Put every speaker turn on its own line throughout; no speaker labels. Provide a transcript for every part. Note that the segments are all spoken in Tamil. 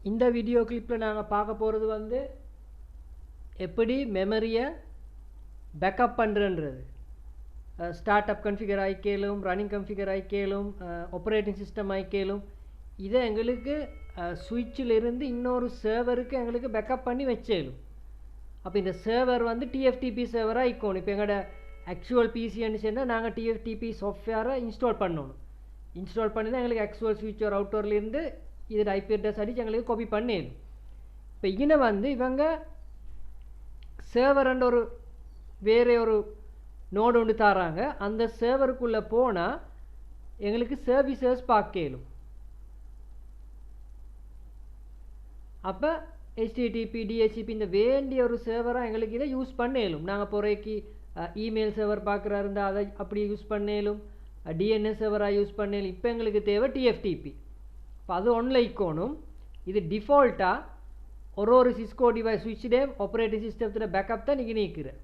இந்த வீடியோ கிளிப்பில் நாங்கள் பார்க்க போகிறது வந்து எப்படி மெமரியை பேக்கப் பண்ணுறன்றது. ஸ்டார்ட் அப் கன்ஃபிகர் ஆகிக்கலும், ரன்னிங் கன்ஃபிகர் ஆகிக்கலும், ஆப்ரேட்டிங் சிஸ்டம் ஆகிக்கலும். இதை எங்களுக்கு சுவிட்சிலிருந்து இன்னொரு சர்வருக்கு எங்களுக்கு பேக்கப் பண்ணி வச்சேலும். அப்போ இந்த சர்வர் வந்து டிஎஃப்டிபி சர்வராக ஆகிக்கணும். இப்போ எங்களோட ஆக்சுவல் பிசின்னு சொன்னால் நாங்கள் டிஎஃப்டிபி சாஃப்ட்வேரை இன்ஸ்டால் பண்ணணும். இன்ஸ்டால் பண்ணி தான் எங்களுக்கு ஆக்சுவல் சுவிட்ச் ஒரு அவுட்டர்லேருந்து இது ஐபி அட்ரஸ் அடித்து எங்களுக்கு காப்பி பண்ணிடணும். இப்போ இங்கே வந்து இவங்க சர்வர்ன்ற ஒரு வேறு ஒரு நோடு ஒன்று தராங்க. அந்த சர்வருக்குள்ளே போனால் எங்களுக்கு சர்வீசஸ் பார்க்கலும். அப்போ ஹெச்டிடிபி டிஹெச்டிபி இந்த வேண்டிய ஒரு சர்வராக எங்களுக்கு இதை யூஸ் பண்ணலும். நாங்கள் பொறைக்கு இமெயில் சர்வர் பார்க்குறா இருந்தால் அதை அப்படி யூஸ் பண்ணலும், டிஎன்எஸ் சர்வராக யூஸ் பண்ணலும். இப்போ எங்களுக்கு தேவை டிஎஃப்டிபி. இப்போ அது ஒன்றில் இக்கோணும். இது டிஃபால்ட்டாக ஒரு சிஸ்கோ டிவைஸ் சுவிட்சுடே ஆப்ரேட்டிங் சிஸ்டத்தில் பேக்கப் தான் நீங்கள் நீக்கிறேன்.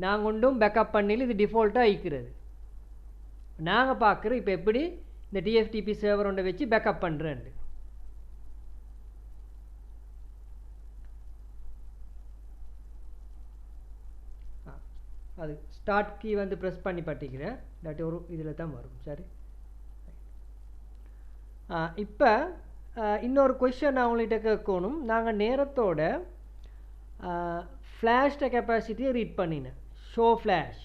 நாங்கள் ஒன்றும் பேக்கப் பண்ணல, இது டிஃபால்ட்டாக ஆகிக்கிறது. நாங்கள் பார்க்குறோம் இப்போ எப்படி இந்த டிஎஃப்டிபி சர்வர் ஒன்றை வச்சு பேக்கப் பண்ணுறேன். அது ஸ்டார்ட் கீ வந்து ப்ரெஸ் பண்ணி பட்டிக்கிறேன். இல்லாட்டி ஒரு இதில் தான் வரும். சரி, இப்போ இன்னொரு கொஷன் நான் உங்கள்கிட்ட கேட்கணும். நாங்கள் நேரத்தோட ஃப்ளாஷ்ட கெப்பாசிட்டியை ரீட் பண்ணினேன். ஷோ ஃப்ளாஷ்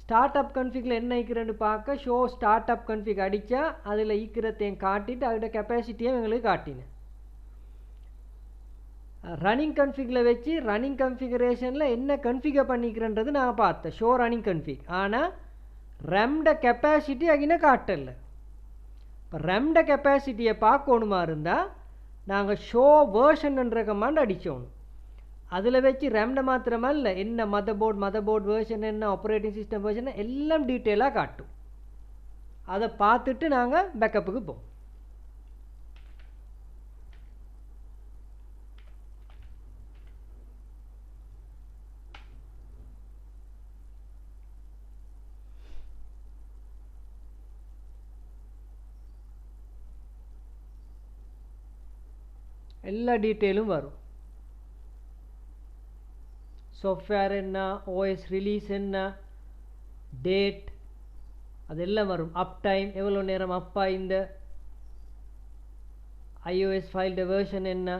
ஸ்டார்ட் அப் கன்ஃபிகில் என்ன ஈக்கிறேன்னு பார்க்க ஷோ ஸ்டார்ட் அப் கன்ஃபிக் அடித்தா அதில் ஈக்கிறதையும் காட்டிட்டு அதோட கெப்பாசிட்டியும் எங்களுக்கு காட்டினேன். ரன்னிங் கன்ஃபிகில் வச்சு ரன்னிங் கன்ஃபிகரேஷனில் என்ன கன்ஃபிகர் பண்ணிக்கிறன்றது நான் பார்த்தேன். Show running config. ஆனால் ரெம்ட கெப்பாசிட்டி அகின காட்டலை. இப்போ ரெம்ட கெப்பாசிட்டியை பார்க்கணுமா இருந்தால் நாங்கள் ஷோ வேர்ஷன்ன்ற கமாண்ட் அடித்தோணும். அதில் வச்சு ரெம்ட மாத்திரமல்ல என்ன மதர் போர்ட் வேர்ஷன் என்ன ஆப்ரேட்டிங் சிஸ்டம் வேர்ஷன் எல்லாம் டீட்டெயிலாக காட்டும். அதை பார்த்துட்டு நாங்கள் பேக்கப்புக்கு போவோம். எல்லா டீட்டெயிலும் வரும். சாஃப்ட்வேர் என்ன, ஓஎஸ் ரிலீஸ் என்ன, டேட் அதெல்லாம் வரும். அப் டைம் எவ்வளோ நேரம் அப்பா, இந்த iOS ஃபைல்ட வேர்ஷன் என்ன,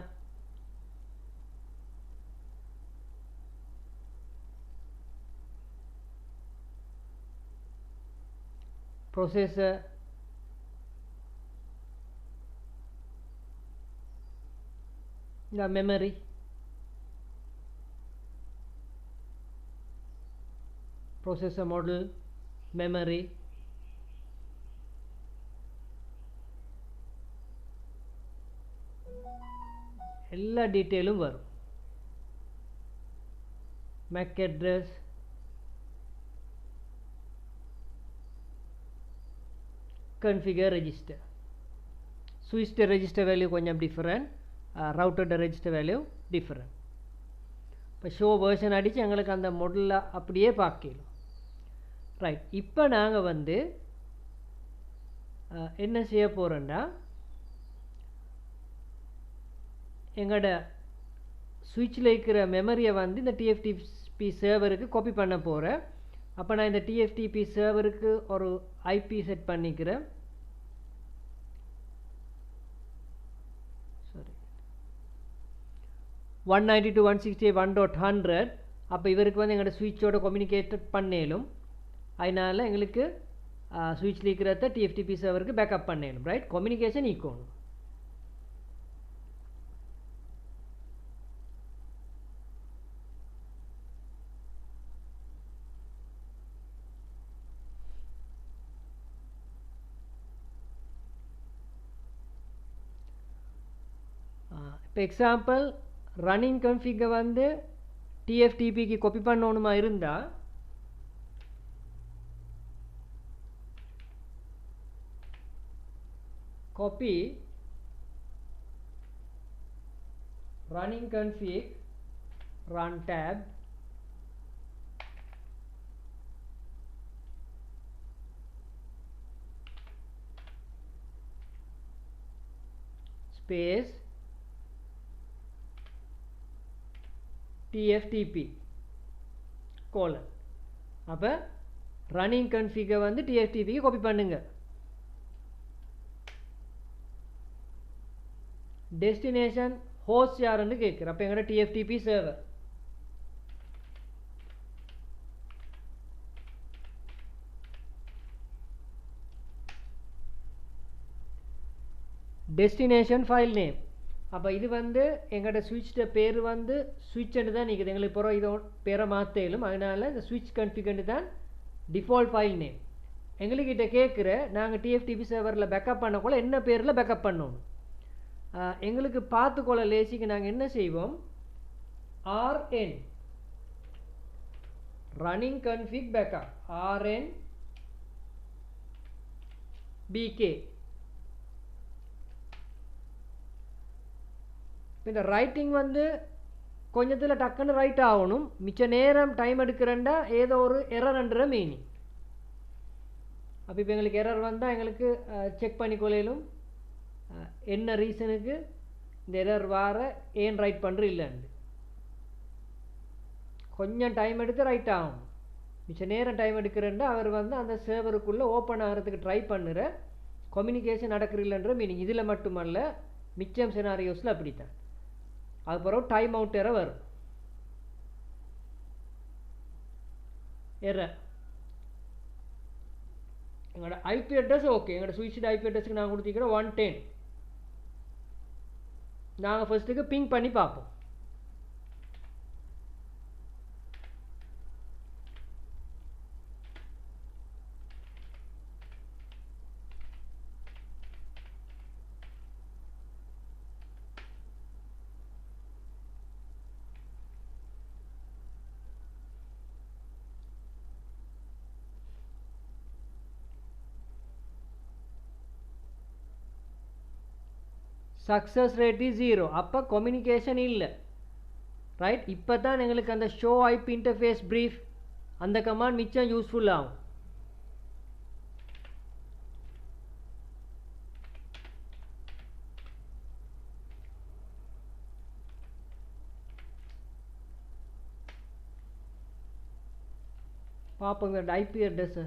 ப்ரொசஸர், இந்த மெமரி, ப்ரொசஸர் மாடல், மெமரி, எல்லா டீட்டெயிலும் வரும். MAC address, configure register. சுவிட்ச் ரெஜிஸ்டர் வேல்யூ கொஞ்சம் different, router register value different. இப்போ ஷோ வேர்ஷன் அடித்து எங்களுக்கு அந்த மாடலில் அப்படியே பார்க்கலாம். ரைட், இப்போ நாங்கள் வந்து என்ன செய்ய போகிறோன்னா எங்களோட சுவிட்சில் இருக்கிற மெமரியை வந்து இந்த டிஎஃப்டிபி சர்வருக்கு காப்பி பண்ண போகிறேன். அப்போ நான் இந்த டிஎஃப்டிபி சர்வருக்கு ஒரு ஐபி செட் பண்ணிக்கிறேன். 192.168.1.100. அப்போ இவருக்கு வந்து எங்களோட சுவிட்சோட கம்யூனிகேட் பண்ணேலும். அதனால் எங்களுக்கு சுவிட்சில் இருக்கிறத டிஎஃப்டிபி சர்வருக்கு பேக்கப் பண்ணேலும். ரைட், கம்யூனிகேஷன் ஈக்கணும். இப்போ எக்ஸாம்பிள் ரன்னிங் கன்ஃபிகை வந்து டிஎஃப்டிபிக்கு காப்பி பண்ணணுமா இருந்தால் copy running config run tab space TFTP colon. அப்போ ரன்னிங் கன்ஃபிகை வந்து TFTPக்கு காப்பி பண்ணுங்க. டெஸ்டினேஷன் ஹோஸ்ட் யாருன்னு கேட்குற. அப்போ எங்கள்கிட்ட TFTP சர்வர். Destination file name. அப்போ இது வந்து எங்கள்கிட்ட ஸ்விட்சில் பேர் வந்து ஸ்விட்ச்ன்னு தான் நிற்குது. எங்களுக்கு இப்போ இதோட பேரை மாற்றலும். அதனால் இந்த ஸ்விட்ச் கன்ஃபிகர்னு தான் டிஃபால்ட் ஃபைல் நேம். எங்கள்கிட்ட கேட்குற நாங்கள் TFTP சர்வரில் பேக்கப் பண்ணக்குள்ள என்ன பேரில் பேக்கப் பண்ணணும். எங்களுக்கு பார்த்துக்கொள்ள லேசிக்கு நாங்கள் என்ன செய்வோம், RN running config backup RN BK. இந்த ரைட்டிங் வந்து கொஞ்சத்தில் டக்குன்னு ரைட் ஆகணும். மிச்ச நேரம் டைம் எடுக்கிறேன்டா ஏதோ ஒரு எரர்ன்ற மீனிங். அப்போ இப்போ எங்களுக்கு எரர் வந்தால் எங்களுக்கு செக் பண்ணிக்கொள்ளும் என்ன ரீசனுக்கு இந்த எரர் வார ஏன் ரைட் பண்ணுற இல்லைன்னு. கொஞ்சம் டைம் எடுத்து ரைட் ஆகும். மிச்ச நேரம் டைம் எடுக்கிறேன்டா அவர் வந்து அந்த சர்வருக்குள்ளே ஓப்பன் ஆகிறதுக்கு ட்ரை பண்ணுற கம்யூனிகேஷன் நடக்கிறதில்லைன்ற மீனிங். இதில் மட்டுமல்ல மிச்சம் சினாரியோஸில் அப்படித்தான். அதுக்கப்புறம் டைம் அவுட் எரர் வரும். எரர் எங்களோட ஐபி அட்ரஸ் ஓகே. எங்களோட ஸ்விட்ச் ஐபி அட்ரஸ்க்கு நாங்கள் கொடுத்திக்கிறோம் 110. நாங்கள் ஃபர்ஸ்ட்டுக்கு பிங் பண்ணி பார்ப்போம். Success rate is 0. அப்போ கம்யூனிகேஷன் இல்லை. ரைட். இப்போ தான் எங்களுக்கு அந்த ஷோ ஐபி இன்டர்ஃபேஸ் ப்ரீஃப் அந்த கமாண்ட் மிச்சம் யூஸ்ஃபுல் ஆகும். பார்ப்போங்க IP address.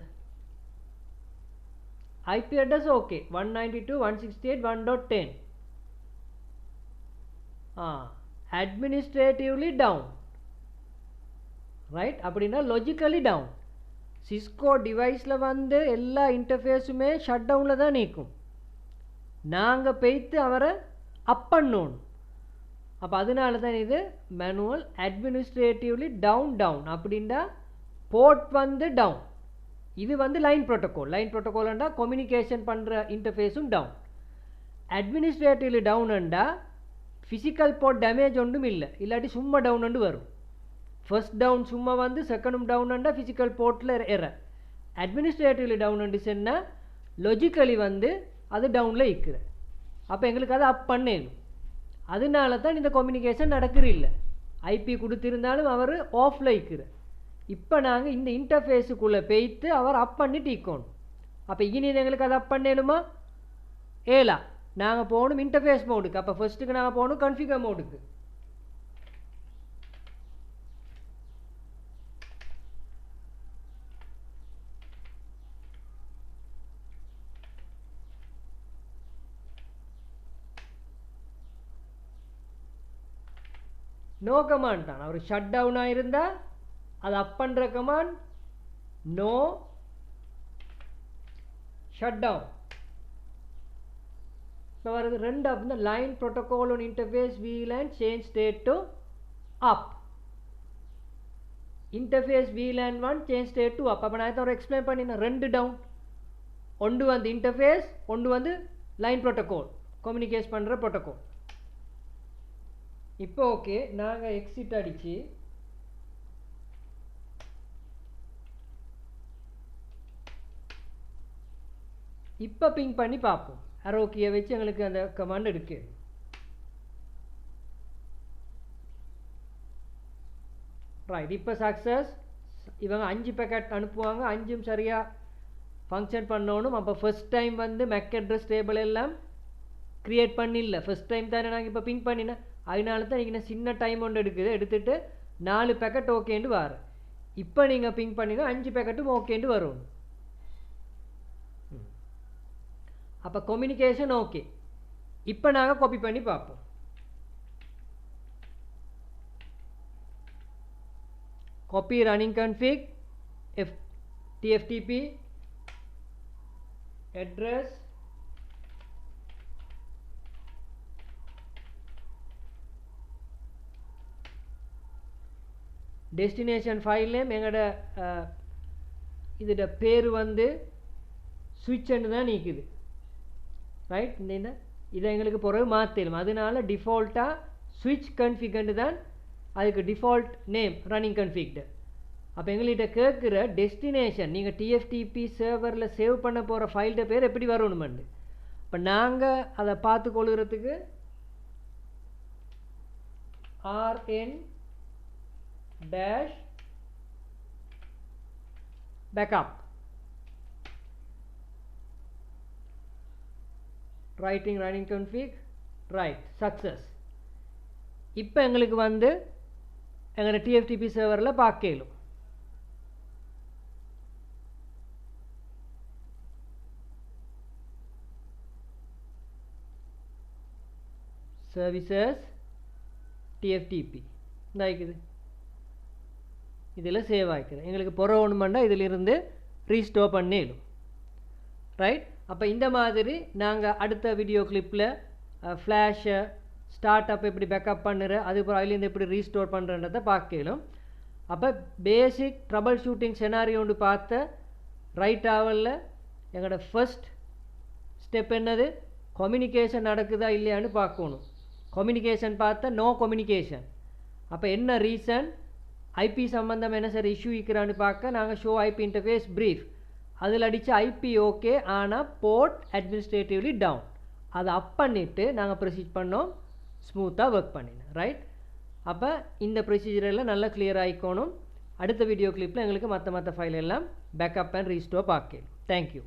IP address okay 192.168.1.10. Administratively down. Right. அப்படின்னா லாஜிக்கலி டவுன். சிஸ்கோ டிவைஸில் வந்து எல்லா இன்டர்ஃபேஸுமே ஷட் டவுனில் தான் நிற்கும். நாங்கள் போய்த்து அவரை அப் பண்ணணும். அப்போ அதனால தான் இது மேனுவல் அட்மினிஸ்ட்ரேட்டிவ்லி டவுன். அப்படின்னா போர்ட் வந்து டவுன். இது வந்து லைன் ப்ரோட்டோகால். லைன் ப்ரோட்டோகால்ண்டா கம்யூனிகேஷன் பண்ணுற இன்டர்ஃபேஸும் டவுன். அட்மினிஸ்ட்ரேட்டிவ்லி டவுன்ண்டா ஃபிசிக்கல் போர்ட் டேமேஜ் ஒன்றும் இல்லை. இல்லாட்டி சும்மா டவுன் வரும். ஃபர்ஸ்ட் டவுன் சும்மா வந்து செகண்டும் டவுன்ண்டா ஃபிசிக்கல் போர்ட்டில் எரர். அட்மினிஸ்ட்ரேட்டிவ்லி டவுன் சொன்னால் லாஜிக்கலி வந்து அது டவுனில் இருக்கிற. அப்போ எங்களுக்கு அதை அப் பண்ணணும். அதனால தான் இந்த கம்யூனிகேஷன் நடக்கிறது இல்லை. ஐபி கொடுத்திருந்தாலும் அவர் ஆஃபில் இருக்கிற. இப்போ நாங்கள் இந்த இன்டர்ஃபேஸுக்குள்ளே போய்த்து அவர் அப் பண்ணிட்டு இருக்கணும். அப்போ இனி எங்களுக்கு அதை அப் பண்ணணுமா? ஏலா. நாங்கள் போகணும் இன்டர்ஃபேஸ் மோடுக்கு. அப்போ ஃபர்ஸ்ட்டுக்கு நாங்கள் போகணும் கன்ஃபிகர் மோடுக்கு. நோ கமாண்ட் தான். அவர் ஷட் டவுனாக இருந்தால் அது அப் பண்ணுற கமாண்ட் நோ ஷட் டவுன். இப்போ வருது ரெண்டு அப்படின்னா line protocol one interface VLAN change state to up. Interface VLAN 1 change state to up. அப்போ நான் ஒரு எக்ஸ்பிளைன் பண்ணினேன். ரெண்டு டவுன். ஒன்று வந்து இன்டர்ஃபேஸ், ஒன்று வந்து லைன் ப்ரோட்டோகால் கம்யூனிகேட் பண்ணுற ப்ரோட்டோகால். இப்போ ஓகே. நாங்கள் எக்ஸிட் அடித்து இப்போ பிங் பண்ணி பார்ப்போம். அரோக்கியை வச்சு எங்களுக்கு அந்த கமாண்ட் இருக்கு. ரைட். இப்போ சக்ஸஸ். இவங்க 5 பேக்கெட் அனுப்புவாங்க. 5ம் சரியாக ஃபங்க்ஷன் பண்ணணும். அப்போ ஃபர்ஸ்ட் டைம் வந்து மேக் அட்ரஸ் டேபிள் எல்லாம் க்ரியேட் பண்ணில்ல, ஃபஸ்ட் டைம் தானே நாங்கள் இப்போ பிங்க் பண்ணினேன், அதனால தான் நீங்கள் சின்ன டைம் ஒன்று எடுக்குது, எடுத்துகிட்டு 4 பேக்கெட் ஓகேண்டு வாரு. இப்போ நீங்கள் பிங்க் பண்ணினா 5 பேக்கெட்டும் ஓகேண்டு வரும். அப்போ கம்யூனிகேஷன் ஓகே. இப்போ நாங்கள் காப்பி பண்ணி பார்ப்போம். Copy running config TFTP address destination file name எங்கட இதோட பேர் வந்து switch ன்னு தான் நிக்குது, ரைட். இந்த இதை எங்களுக்கு பிறகு மாற்றலும், அதனால டிஃபால்ட்டாக switch config தான் அதுக்கு டிஃபால்ட் நேம் ரன்னிங் கன்ஃபிக்டு. அப்போ எங்கள்கிட்ட கேட்குற டெஸ்டினேஷன் நீங்கள் டிஎஃப்டிபி சர்வரில் சேவ் பண்ண போகிற ஃபைல்ட பேர் எப்படி வரணுமெண்டு. இப்போ நாங்கள் அதை பார்த்து கொள்கிறதுக்கு rn-backup writing running config right success. இப்போ எங்களுக்கு வந்து எங்களோட டிஎஃப்டிபி சர்வரில் பார்க்கலும். சர்வீசஸ் டிஎஃப்டிபி இதாகிக்குது, இதில் சேவ் ஆகிக்குது. எங்களுக்கு ஒன்றுமெண்டா இதிலிருந்து ரீஸ்டோர் பண்ணிடும், ரைட். அப்போ இந்த மாதிரி நாங்கள் அடுத்த வீடியோ கிளிப்பில் ஃப்ளாஷை ஸ்டார்ட் அப் எப்படி பேக்கப் பண்ணுற, அதுக்கப்புறம் அதுலேருந்து எப்படி ரீஸ்டோர் பண்ணுறன்றதை பார்க்கலும். அப்போ பேசிக் ட்ரபிள் ஷூட்டிங் செனாரியோ ஒன்று பார்த்த ரைட் ஆவலில் எங்களோட ஃபர்ஸ்ட் ஸ்டெப் என்னது, கம்யூனிகேஷன் நடக்குதா இல்லையான்னு பார்க்கணும். கம்யூனிகேஷன் பார்த்தா நோ கம்யூனிகேஷன். அப்போ என்ன ரீசன், ஐபி சம்பந்தம் என்ன சார் இஷ்யூ இருக்கிறான்னு பார்க்க நாங்கள் ஷோ ஐபி இன்டர்ஃபேஸ் ப்ரீஃப் அதில் அடித்த ஐபி ஓகே, ஆனால் போர்ட் அட்மினிஸ்ட்ரேட்டிவ்லி டவுன், அதை அப் பண்ணிவிட்டு நாங்கள் ப்ரொசீட் பண்ணோம், ஸ்மூத்தாக ஒர்க் பண்ணினேன், ரைட். அப்போ இந்த ப்ரொசீஜரெல்லாம் நல்லா கிளியர் ஆகிக்கணும். அடுத்த வீடியோ கிளிப்பில் எங்களுக்கு மற்ற ஃபைல் எல்லாம் பேக்கப் அண்ட் ரீஸ்டோர் பார்க்கலாம். தேங்க்யூ.